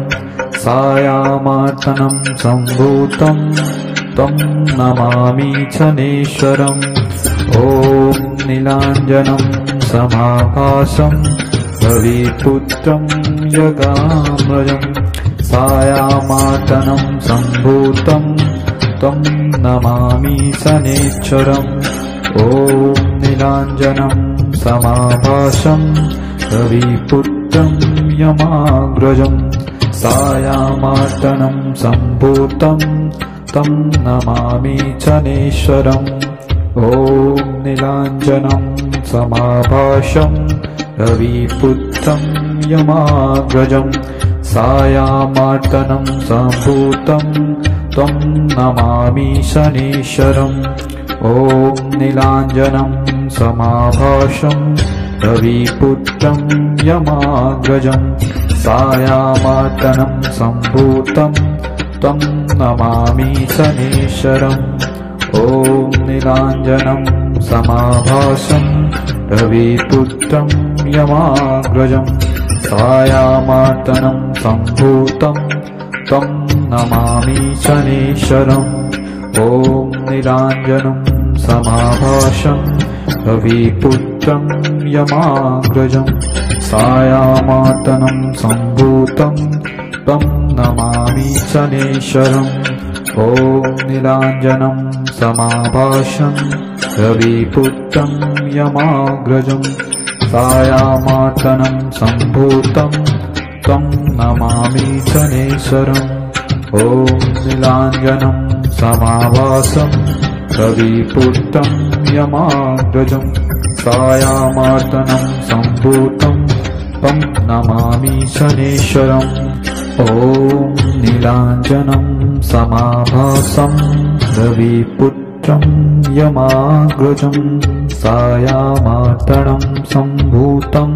सायामार्तनं सम्भूतं तं नमामि शनैश्वरम् ॐ नीलाञ्जनं समाभासं रविपुत्रं यमाग्रजं सायामार्तनं सम्भूतं तं नमामि शनैश्वरम् ॐ नीलाञ्जनं समाभासं रविपुत्रं यमाग्रजं सायामार्तनं सम्भूतं तं नमामि शनैश्वरम् ॐ नीलाञ्जनं समाभासं रविपुत्रं यमाग्रजं सायामार्तनं सम्भूतं तं नमामि शनैश्वरम् ॐ नीलाञ्जनं समाभासं रविपुत्रं यमाग्रजं सायामार्तनं सम्भूतं तं नमामि शनैश्वरम् ॐ नीलाञ्जनं समाभासं रविपुत्रं यमाग्रजं सायामार्तनं सम्भूतं तं नमामि शनैश्वरम् ॐ नीलाञ्जनं समाभासं रविपुत्रं यमाग्रजं सायामार्तनं सम्भूतं तं नमामि शनैश्वरम् ॐ नीलाञ्जनं समाभासं रविपुत्रं यमाग्रजं सायामार्तनं सम्भूतं तं नमामि शनैश्वरम् ॐ नीलाञ्जनं समाभासं रविपुत्रं यमाग्रजं सायामार्तनं सम्भूतं तं नमामि शनैश्वरम् ॐ नीलाञ्जनं समाभासं रविपुत्रं यमाग्रजं सायामार्तनं सम्भूतं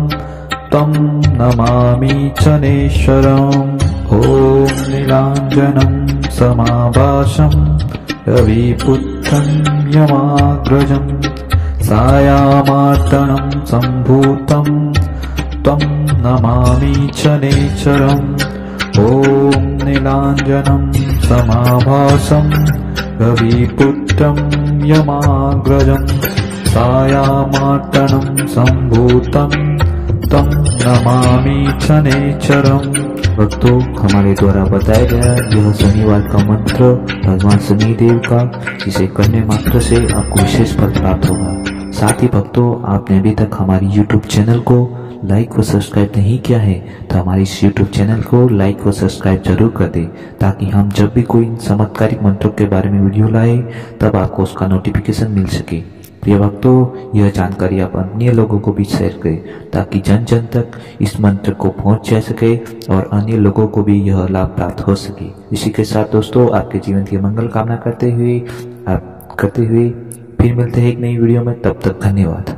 तं नमामि शनैश्वरम् ॐ नीलाञ्जनं समाभासं रविपुत्रं यमाग्रजं सायामार्तनं सम्भूतं तं नमामि शनैश्चरम् ॐ नीलाञ्जनं समाभासं रविपुत्रं यमाग्रजं सायामार्तनं सम्भूतं तं नमामि शनैश्चरम्। भक्तों, हमारे द्वारा बताया गया यह शनिवार का मंत्र भगवान शनिदेव का, जिसे करने मात्र से आपको विशेष फल प्राप्त होगा। साथ ही भक्तों, आपने अभी तक हमारी YouTube चैनल को लाइक व सब्सक्राइब नहीं किया है तो हमारे इस YouTube चैनल को लाइक व सब्सक्राइब जरूर कर दें, ताकि हम जब भी कोई चमत्कारिक मंत्रों के बारे में वीडियो लाए तब आपको उसका नोटिफिकेशन मिल सके। प्रिय भक्तों, यह जानकारी आप अन्य लोगों को भी शेयर करें, ताकि जन जन तक इस मंत्र को पहुंच जा सके और अन्य लोगों को भी यह लाभ प्राप्त हो सके। इसी के साथ दोस्तों, आपके जीवन की मंगल कामना करते हुए फिर मिलते हैं एक नई वीडियो में। तब तक धन्यवाद।